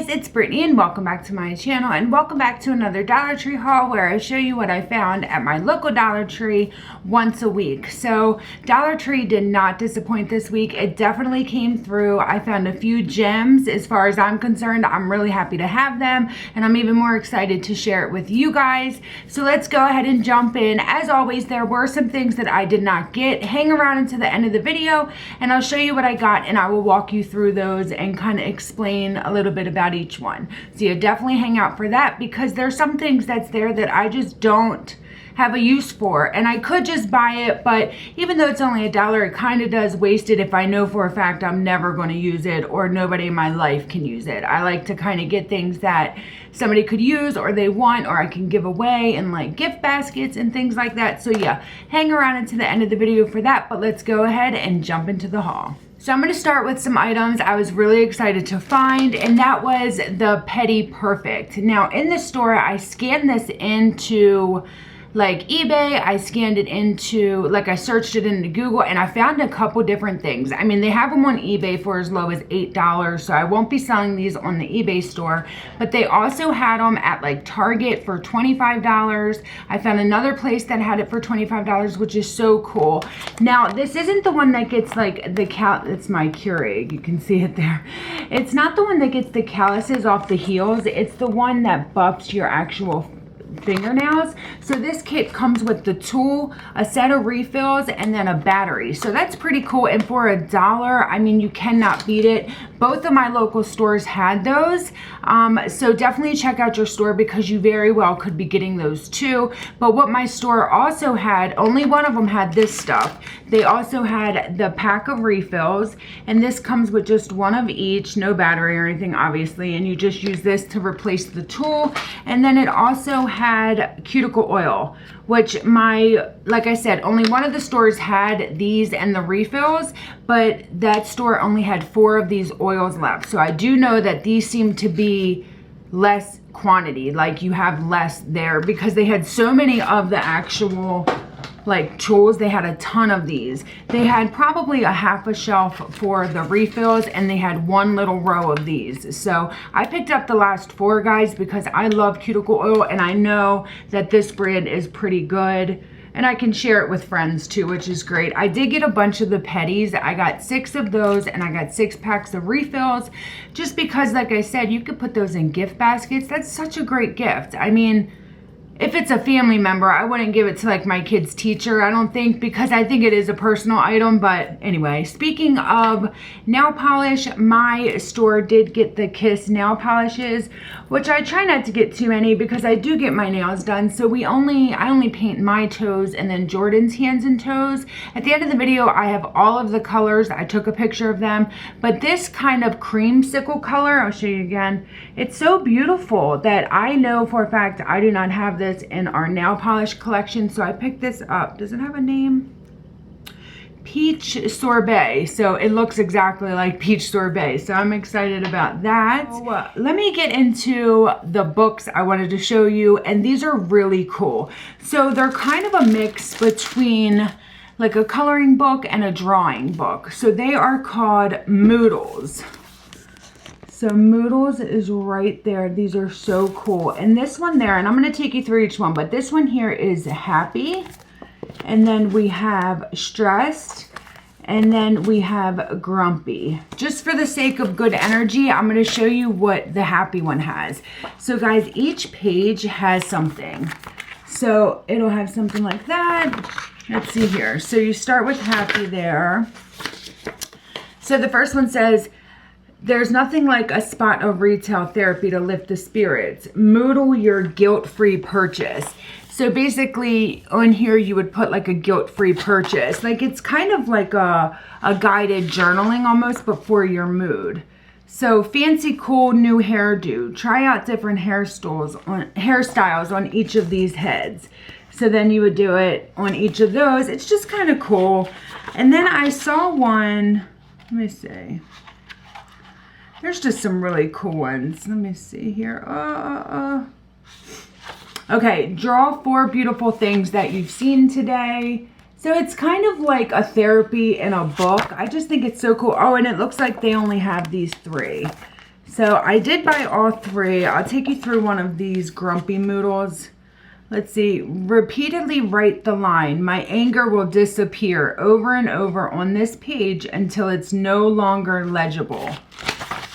guys, it's Brittany and welcome back to my channel and welcome back to another Dollar Tree haul where I show you what I found at my local Dollar Tree once a week. So Dollar Tree did not disappoint this week. It definitely came through. I found a few gems. As far as I'm concerned, I'm really happy to have them and I'm even more excited to share it with you guys. So let's go ahead and jump in. As always, there were some things that I did not get. Hang around until the end of the video and I'll show you what I got and I will walk you through those and kind of explain a little bit about each one. So you definitely hang out for that because there's some things that's there that I just don't have a use for, and I could just buy it, but even though it's only $1, it kind of does waste it if I know for a fact I'm never going to use it or nobody in my life can use it. I like to kind of get things that somebody could use or they want or I can give away in like gift baskets and things like that. So yeah, hang around until the end of the video for that, but let's go ahead and jump into the haul. So I'm going to start with some items I was really excited to find, and that was the Pedi Perfect. Now in the store, I scanned this into like eBay, I scanned it into, like I searched it into Google and I found a couple different things. I mean, they have them on eBay for as low as $8, so I won't be selling these on the eBay store, but they also had them at like Target for $25. I found another place that had it for $25, which is so cool. Now, this isn't the one that gets like the it's my Keurig, you can see it there. It's not the one that gets the calluses off the heels, it's the one that buffs your actual fingernails. So this kit comes with the tool, a set of refills, and then a battery. So that's pretty cool. And for $1, I mean, you cannot beat it. Both of my local stores had those. So definitely check out your store because you very well could be getting those too. But what my store also had, only one of them had this stuff. They also had the pack of refills, and this comes with just one of each, no battery or anything obviously, and you just use this to replace the tool. And then it also had cuticle oil, which like I said, only one of the stores had these and the refills, but that store only had 4 of these oils left. So I do know that these seem to be less quantity, like you have less there because they had so many of the actual like tools. They had a ton of these. They had probably a half a shelf for the refills and they had one little row of these. So I picked up the last 4 guys because I love cuticle oil and I know that this brand is pretty good and I can share it with friends too, which is great. I did get a bunch of the Pedis. I got 6 of those and I got 6 packs of refills just because, like I said, you could put those in gift baskets. That's such a great gift. I mean, if it's a family member, I wouldn't give it to like my kid's teacher, I don't think, because I think it is a personal item. But anyway, speaking of nail polish, my store did get the Kiss nail polishes, which I try not to get too many because I do get my nails done. So I only paint my toes and then Jordan's hands and toes. At the end of the video, I have all of the colors. I took a picture of them, but this kind of creamsicle color, I'll show you again. It's so beautiful that I know for a fact I do not have this in our nail polish collection, so I picked this up. Does it have a name? Peach Sorbet. So it looks exactly like Peach Sorbet, so I'm excited about that. So, let me get into the books I wanted to show you, and these are really cool. So they're kind of a mix between like a coloring book and a drawing book. So they are called Moodles. So Moodles is right there. These are so cool. And this one there, and I'm going to take you through each one, but this one here is Happy. And then we have Stressed. And then we have Grumpy. Just for the sake of good energy, I'm going to show you what the Happy one has. So guys, each page has something. So it'll have something like that. Let's see here. So you start with Happy there. So the first one says, "There's nothing like a spot of retail therapy to lift the spirits. Moodle your guilt-free purchase." So basically on here you would put like a guilt-free purchase. Like it's kind of like a guided journaling almost, but for your mood. So fancy cool new hairdo. Try out different hairstyles on each of these heads. So then you would do it on each of those. It's just kind of cool. And then I saw one, let me see. There's just some really cool ones. Let me see here. Okay, draw 4 beautiful things that you've seen today. So it's kind of like a therapy in a book. I just think it's so cool. Oh, and it looks like they only have these 3. So I did buy all 3. I'll take you through one of these grumpy Moodles. Let's see. Repeatedly write the line, "My anger will disappear," over and over on this page until it's no longer legible.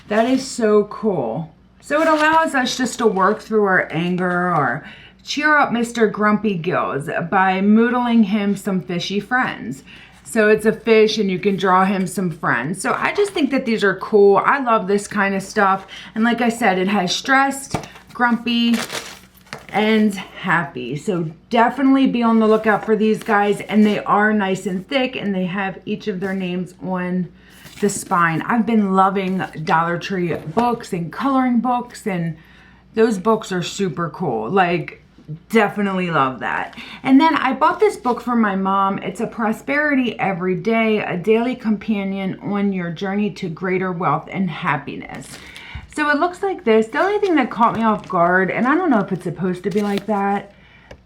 That is so cool. So it allows us just to work through our anger or cheer up Mr. Grumpy Gills by moodling him some fishy friends. So it's a fish and you can draw him some friends. So I just think that these are cool. I love this kind of stuff. And like I said, it has stressed, grumpy, and happy. So definitely be on the lookout for these guys. And they are nice and thick and they have each of their names on the spine. I've been loving Dollar Tree books and coloring books, and those books are super cool. Like, definitely love that. And then I bought this book for my mom. It's a Prosperity Every Day, a daily companion on your journey to greater wealth and happiness. So it looks like this. The only thing that caught me off guard, and I don't know if it's supposed to be like that,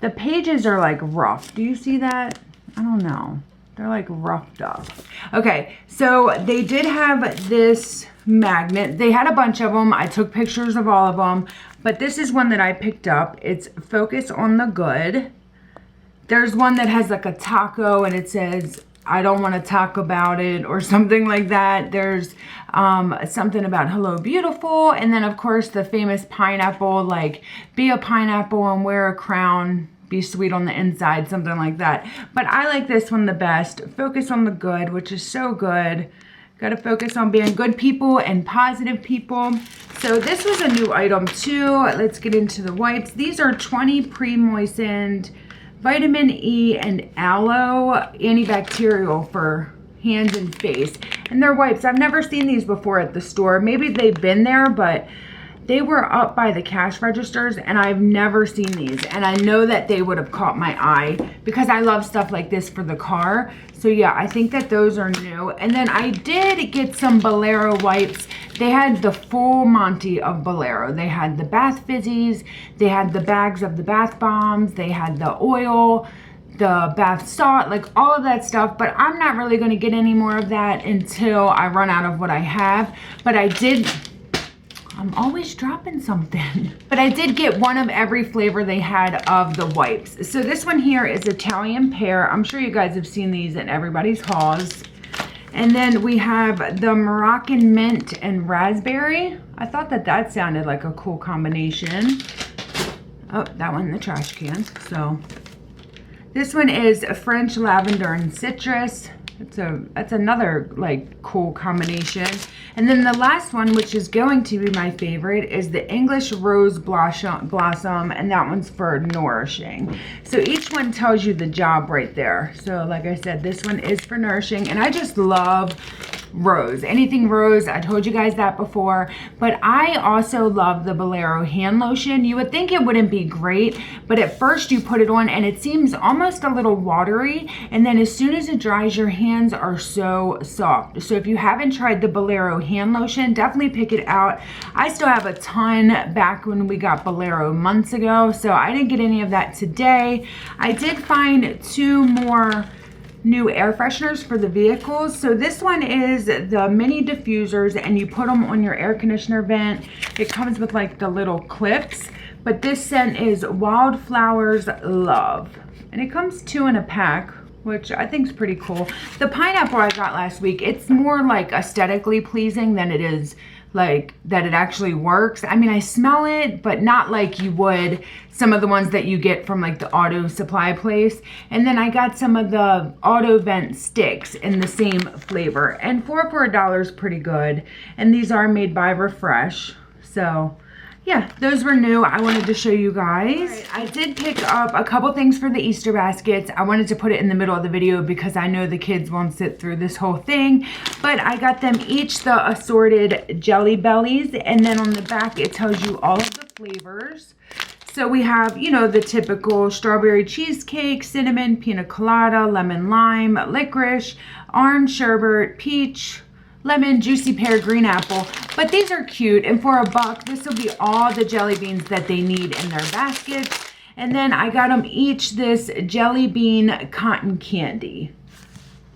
the pages are like rough. Do you see that? I don't know. They're like roughed up. Okay, so they did have this magnet. They had a bunch of them. I took pictures of all of them, but this is one that I picked up. It's Focus on the Good. There's one that has like a taco and it says, "I don't want to talk about it," or something like that. There's something about "Hello Beautiful," and then of course the famous pineapple, like "Be a pineapple and wear a crown, be sweet on the inside," something like that. But I like this one the best. Focus on the Good, which is so good. Got to focus on being good people and positive people. So this was a new item too. Let's get into the wipes. These are 20 pre-moistened vitamin E and aloe antibacterial for hands and face. And they're wipes. I've never seen these before at the store. Maybe they've been there, but they were up by the cash registers and I've never seen these. And I know that they would have caught my eye because I love stuff like this for the car. So yeah, I think that those are new. And then I did get some Bolero wipes. They had the full Monty of Bolero. They had the bath fizzies. They had the bags of the bath bombs. They had the oil, the bath salt, like all of that stuff. But I'm not really going to get any more of that until I run out of what I have. But I'm always dropping something. But I did get one of every flavor they had of the wipes. So this one here is Italian pear. I'm sure you guys have seen these in everybody's hauls. And then we have the Moroccan mint and raspberry. I thought that that sounded like a cool combination. Oh, that one in the trash can. So this one is a French lavender and citrus. That's another like cool combination. And then the last one, which is going to be my favorite, is the English Rose Blossom, and that one's for nourishing. So each one tells you the job right there. So like I said, this one is for nourishing, and I just love rose. Anything rose, I told you guys that before. But I also love the Bolero hand lotion. You would think it wouldn't be great, but at first you put it on and it seems almost a little watery, and then as soon as it dries, your hands are so soft. So if you haven't tried the Bolero hand lotion, definitely pick it out. I still have a ton back when we got Bolero months ago, so I didn't get any of that today. I did find 2 more new air fresheners for the vehicles. So this one is the mini diffusers, and you put them on your air conditioner vent. It comes with like the little clips, but this scent is Wildflowers Love, and it comes 2 in a pack, which I think is pretty cool. The pineapple I got last week, it's more like aesthetically pleasing than it is like that it actually works. I mean, I smell it, but not like you would some of the ones that you get from like the auto supply place. And then I got some of the auto vent sticks in the same flavor, and 4 for $1 is pretty good. And these are made by Refresh. So yeah, those were new. I wanted to show you guys. Right, I did pick up a couple things for the Easter baskets. I wanted to put it in the middle of the video because I know the kids won't sit through this whole thing. But I got them each the assorted Jelly Bellies. And then on the back, it tells you all of the flavors. So we have, you know, the typical strawberry cheesecake, cinnamon, pina colada, lemon lime, licorice, orange sherbet, peach, lemon, juicy pear, green apple. But these are cute, and for $1, this will be all the jelly beans that they need in their baskets. And then I got them each this jelly bean cotton candy.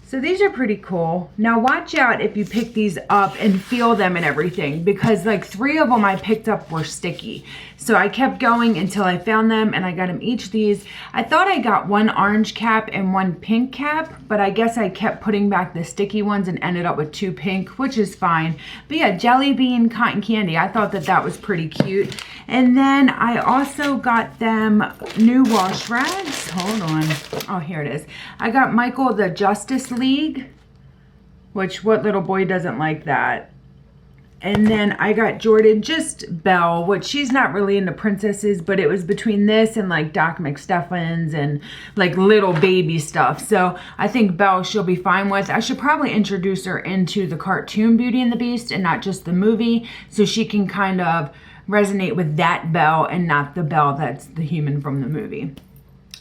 So these are pretty cool. Now watch out if you pick these up and feel them and everything, because like 3 of them I picked up were sticky. So I kept going until I found them, and I got them each these. I thought I got 1 orange cap and 1 pink cap, but I guess I kept putting back the sticky ones and ended up with 2 pink, which is fine. But yeah, jelly bean cotton candy. I thought that that was pretty cute. And then I also got them new wash rags. Hold on. Oh, here it is. I got Michael the Justice League, which what little boy doesn't like that? And then I got Jordan just Belle, which she's not really into princesses, but it was between this and like Doc McStuffins and like little baby stuff. So I think Belle she'll be fine with. I should probably introduce her into the cartoon Beauty and the Beast and not just the movie, so she can kind of resonate with that Belle and not the Belle that's the human from the movie.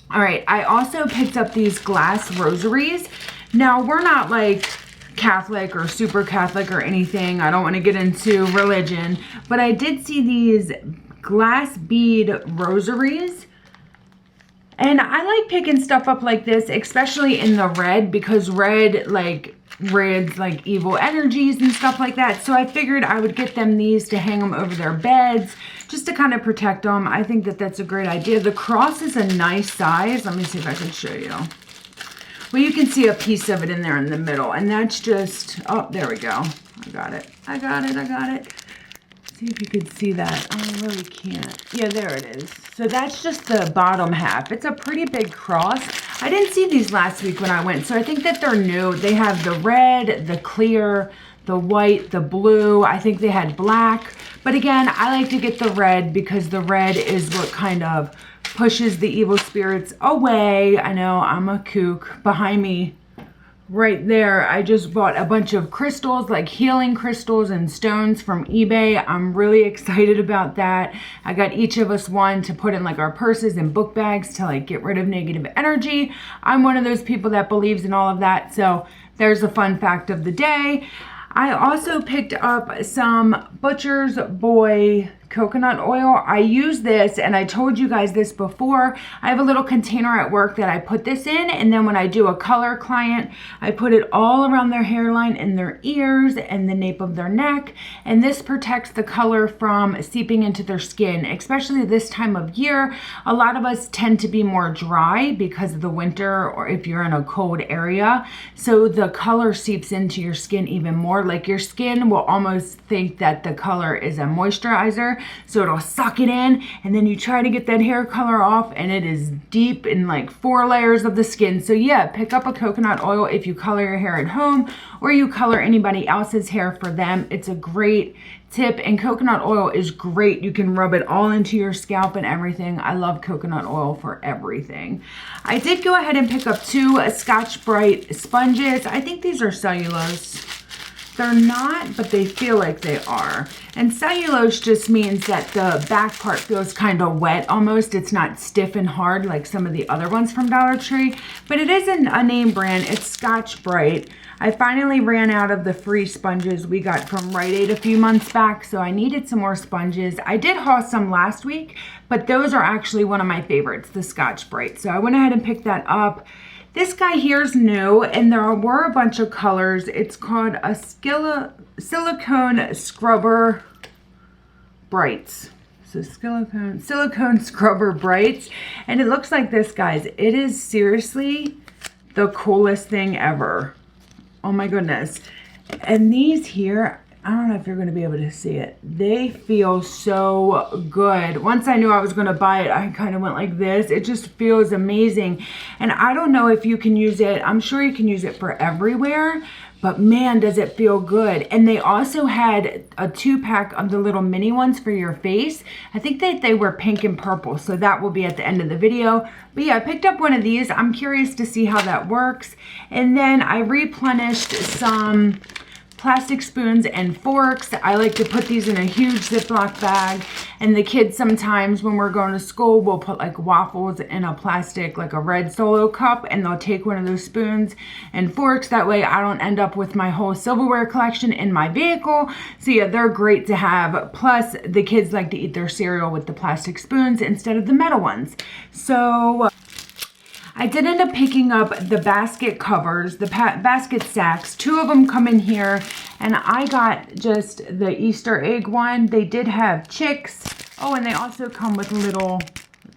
All right, I also picked up these glass rosaries. Now, we're not like Catholic or super Catholic or anything. I don't want to get into religion, but I did see these glass bead rosaries. And I like picking stuff up like this, especially in the red, because red like rids like evil energies and stuff like that. So I figured I would get them these to hang them over their beds just to kind of protect them. I think that that's a great idea. The cross is a nice size. Let me see if I can show you. Well, you can see a piece of it in there in the middle, and that's just, oh, there we go. I got it. I got it. I got it. See if you could see that. Oh, I really can't. Yeah, there it is. So that's just the bottom half. It's a pretty big cross. I didn't see these last week when I went, so I think that they're new. They have the red, the clear, the white, the blue. I think they had black. But again, I like to get the red because the red is what kind of pushes the evil spirits away. I know I'm a kook. Behind me right there, I just bought a bunch of crystals, like healing crystals and stones from eBay. I'm really excited about that. I got each of us one to put in like our purses and book bags to like get rid of negative energy. I'm one of those people that believes in all of that. So there's a fun fact of the day. I also picked up some Butcher's Boy coconut oil. I use this, and I told you guys this before. I have a little container at work that I put this in, and then when I do a color client, I put it all around their hairline and their ears and the nape of their neck, and this protects the color from seeping into their skin, especially this time of year. A lot of us tend to be more dry because of the winter, or if you're in a cold area, so the color seeps into your skin even more. Like your skin will almost think that the color is a moisturizer, so it'll suck it in, and then you try to get that hair color off, and it is deep in like 4 layers of the skin. So yeah, pick up a coconut oil if you color your hair at home or you color anybody else's hair for them. It's a great tip, and coconut oil is great. You can rub it all into your scalp and everything. I love coconut oil for everything. I did go ahead and pick up 2 Scotch-Brite sponges. I think these are cellulose. They're not, but they feel like they are. And cellulose just means that the back part feels kind of wet almost. It's not stiff and hard like some of the other ones from Dollar Tree, but it is a name brand. It's Scotch-Brite. I finally ran out of the free sponges we got from Rite Aid a few months back, so I needed some more sponges. I did haul some last week, but those are actually one of my favorites, the Scotch-Brite. So I went ahead and picked that up. This guy here's new, and there were a bunch of colors. It's called a silicone scrubber brights. So silicone scrubber brights, and it looks like this, guys. It is seriously the coolest thing ever. Oh my goodness. And these here, I don't know if you're going to be able to see it. They feel so good. Once I knew I was going to buy it, I kind of went like this. It just feels amazing. And I don't know if you can use it. I'm sure you can use it for everywhere, but man, does it feel good. And they also had a 2-pack of the little mini ones for your face. I think that they were pink and purple, so that will be at the end of the video. But yeah, I picked up one of these. I'm curious to see how that works. And then I replenished some plastic spoons and forks. I like to put these in a huge Ziploc bag, and the kids sometimes when we're going to school will put like waffles in a plastic, like a red Solo cup, and they'll take one of those spoons and forks. That way I don't end up with my whole silverware collection in my vehicle. So yeah, they're great to have. Plus the kids like to eat their cereal with the plastic spoons instead of the metal ones. So I did end up picking up the basket covers, the basket sacks. 2 of them come in here, and I got just the Easter egg one. They did have chicks. Oh, and they also come with little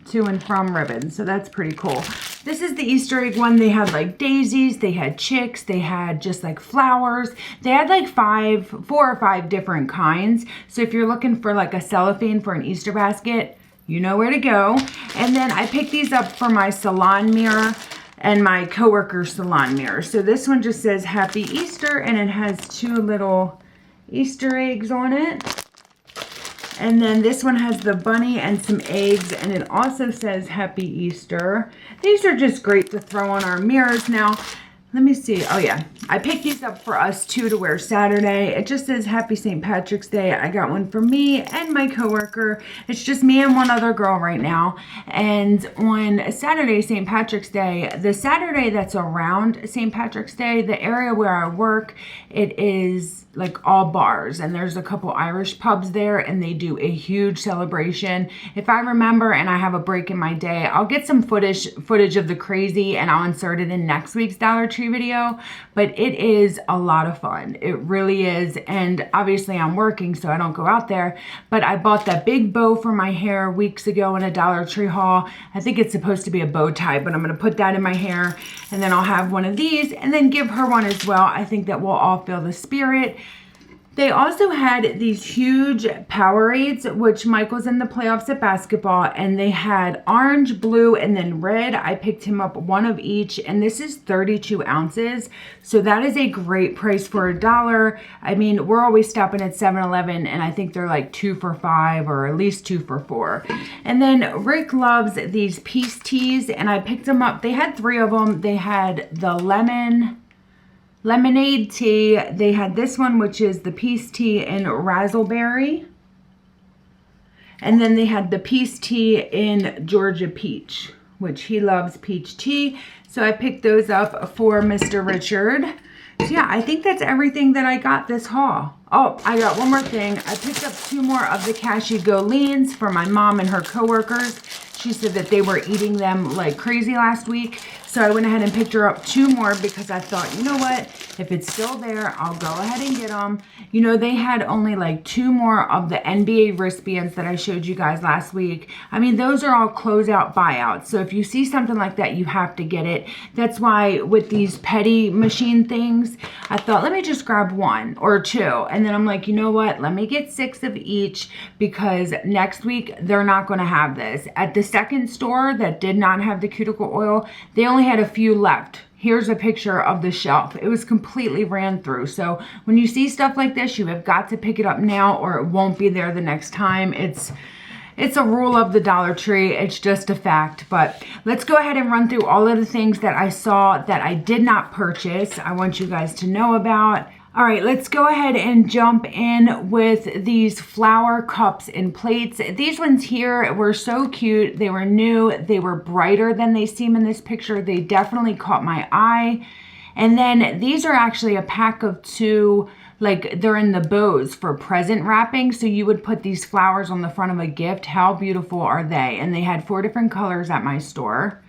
to and from ribbons, so that's pretty cool. This is the Easter egg one. They had like daisies, they had chicks, they had just like flowers. They had like 4 or 5 different kinds. So if you're looking for like a cellophane for an Easter basket, you know where to go. And then I picked these up for my salon mirror and my coworker's salon mirror. So this one just says Happy Easter, and it has 2 little Easter eggs on it. And then this one has the bunny and some eggs, and it also says Happy Easter. These are just great to throw on our mirrors. Now, let me see. Oh yeah, I picked these up for us too to wear Saturday. It just says Happy St. Patrick's Day. I got one for me and my coworker. It's just me and one other girl right now. And on Saturday, St. Patrick's Day, the Saturday that's around St. Patrick's Day, the area where I work, it is like all bars, and there's a couple Irish pubs there, and they do a huge celebration. If I remember and I have a break in my day, I'll get some footage of the crazy, and I'll insert it in next week's Dollar Tree video. But it is a lot of fun. It really is. And obviously I'm working, so I don't go out there, but I bought that big bow for my hair weeks ago in a Dollar Tree haul. I think it's supposed to be a bow tie, but I'm gonna put that in my hair, and then I'll have one of these and then give her one as well. I think that we'll all feel the spirit. They also had these huge Powerades, which Michael's in the playoffs at basketball, and they had orange, blue, and then red. I picked him up one of each, and this is 32 ounces. So that is a great price for $1. I mean, we're always stopping at 7-Eleven, and I think they're like 2 for $5 or at least 2 for $4. And then Rick loves these peace teas, and I picked them up. They had 3 of them. They had the lemonade tea. They had this one, which is the peace tea in razzleberry. And then they had the peace tea in Georgia peach, which he loves peach tea. So I picked those up for Mr. Richard. So yeah, I think that's everything that I got this haul. Oh, I got one more thing. I picked up 2 more of the Cashew Go Leans for my mom and her coworkers. She said that they were eating them like crazy last week. So I went ahead and picked her up 2 more because I thought, you know what? If it's still there, I'll go ahead and get them. You know, they had only like 2 more of the NBA wristbands that I showed you guys last week. I mean, those are all closeout buyouts. So if you see something like that, you have to get it. That's why with these Pedi machine things, I thought, let me just grab 1 or 2. And then I'm like, you know what? Let me get 6 of each, because next week they're not going to have this. At the second store that did not have the cuticle oil, they only had a few left. Here's a picture of the shelf. It was completely ran through. So when you see stuff like this, you have got to pick it up now, or it won't be there the next time. It's a rule of the Dollar Tree. It's just a fact. But let's go ahead and run through all of the things that I saw that I did not purchase. I want you guys to know about. All right, let's go ahead and jump in with these flower cups and plates. These ones here were so cute. They were new. They were brighter than they seem in this picture. They definitely caught my eye. And then these are actually a pack of 2, like they're in the bows for present wrapping. So you would put these flowers on the front of a gift. How beautiful are they? And they had 4 different colors at my store.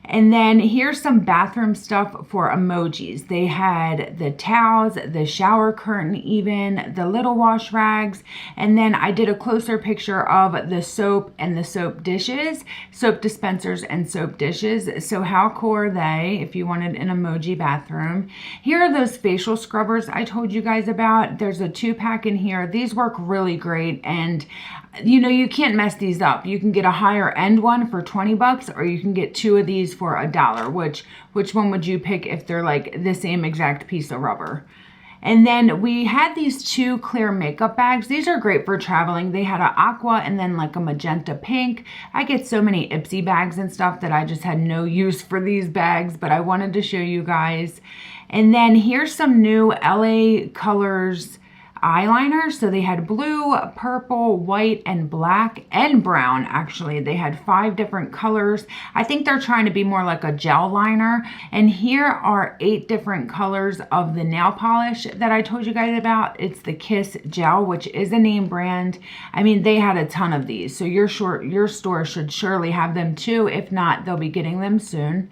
And then here's some bathroom stuff for emojis. They had the towels, the shower curtain even, the little wash rags. And then I did a closer picture of the soap and the soap dishes, soap dispensers and soap dishes. So how cool are they if you wanted an emoji bathroom? Here are those facial scrubbers I told you guys about. There's a 2-pack in here. These work really great, and you know, you can't mess these up. You can get a higher end one for 20 bucks, or you can get 2 of these for $1. Which one would you pick if they're like the same exact piece of rubber? And then we had these 2 clear makeup bags. These are great for traveling. They had an aqua and then like a magenta pink. I get so many Ipsy bags and stuff that I just had no use for these bags, but I wanted to show you guys. And then here's some new LA Colors eyeliner. So they had blue, purple, white, and black, and brown. Actually, they had 5 different colors. I think they're trying to be more like a gel liner. And here are 8 different colors of the nail polish that I told you guys about. It's the Kiss Gel, which is a name brand. I mean, they had a ton of these, so your store should surely have them too. If not, they'll be getting them soon.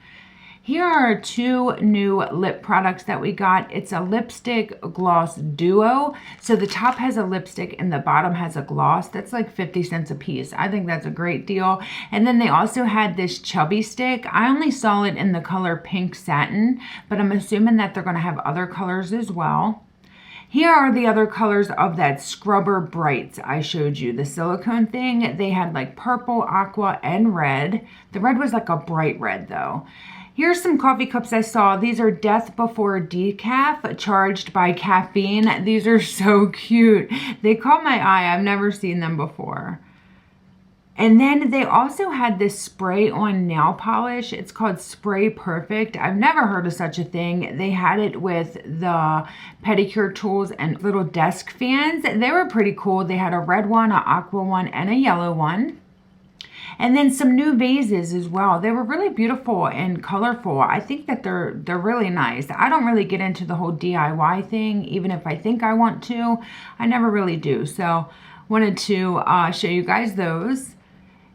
Here are two new lip products that we got. It's a lipstick gloss duo. So the top has a lipstick and the bottom has a gloss. That's like 50 cents a piece. I think that's a great deal. And then they also had this chubby stick. I only saw it in the color pink satin, but I'm assuming that they're gonna have other colors as well. Here are the other colors of that Scrubber Brights I showed you, the silicone thing. They had like purple, aqua, and red. The red was like a bright red though. Here's some coffee cups I saw. These are Death Before Decaf, charged by caffeine. These are so cute. They caught my eye. I've never seen them before. And then they also had this spray-on nail polish. It's called Spray Perfect. I've never heard of such a thing. They had it with the pedicure tools and little desk fans. They were pretty cool. They had a red one, an aqua one, and a yellow one. And then some new vases as well. They were really beautiful and colorful. I think that they're really nice. I don't really get into the whole DIY thing, even if I think I want to. I never really do. So wanted to show you guys those.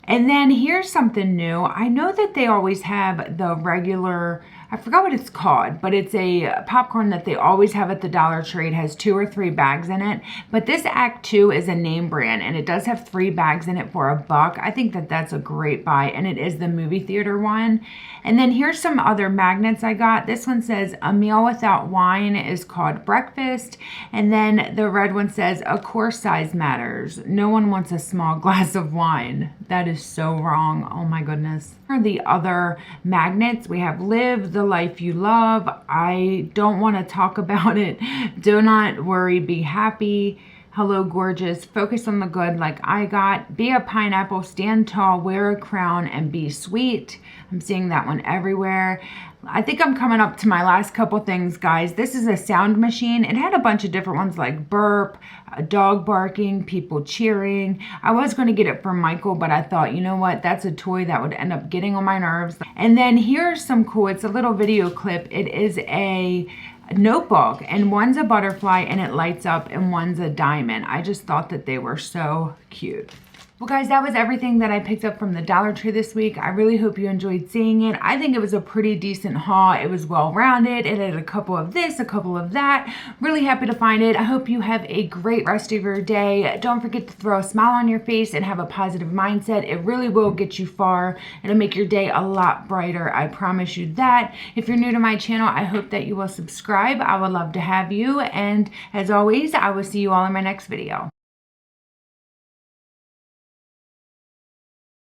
And then here's something new. I know that they always have the regular, I forgot what it's called, but it's a popcorn that they always have at the Dollar Tree. It has 2 or 3 bags in it. But this Act 2 is a name brand, and it does have 3 bags in it for $1. I think that that's a great buy, and it is the movie theater one. And then here's some other magnets I got. This one says, a meal without wine is called breakfast. And then the red one says, of course size matters. No one wants a small glass of wine. That is so wrong. Oh my goodness. Here are the other magnets. We have Live the Life You Love. I don't want to talk about it. Do not worry, be happy. Hello, gorgeous. Focus on the good like I got. Be a pineapple, stand tall, wear a crown, and be sweet. I'm seeing that one everywhere. I think I'm coming up to my last couple things, guys. This is a sound machine. It had a bunch of different ones like burp, dog barking, people cheering. I was going to get it for Michael, but I thought, you know what? That's a toy that would end up getting on my nerves. And then here's some cool, it's a little video clip. It is a notebook, and one's a butterfly and it lights up, and one's a diamond. I just thought that they were so cute. Well, guys, that was everything that I picked up from the Dollar Tree this week. I really hope you enjoyed seeing it. I think it was a pretty decent haul. It was well-rounded. It had a couple of this, a couple of that. Really happy to find it. I hope you have a great rest of your day. Don't forget to throw a smile on your face and have a positive mindset. It really will get you far. It'll make your day a lot brighter. I promise you that. If you're new to my channel, I hope that you will subscribe. I would love to have you. And as always, I will see you all in my next video.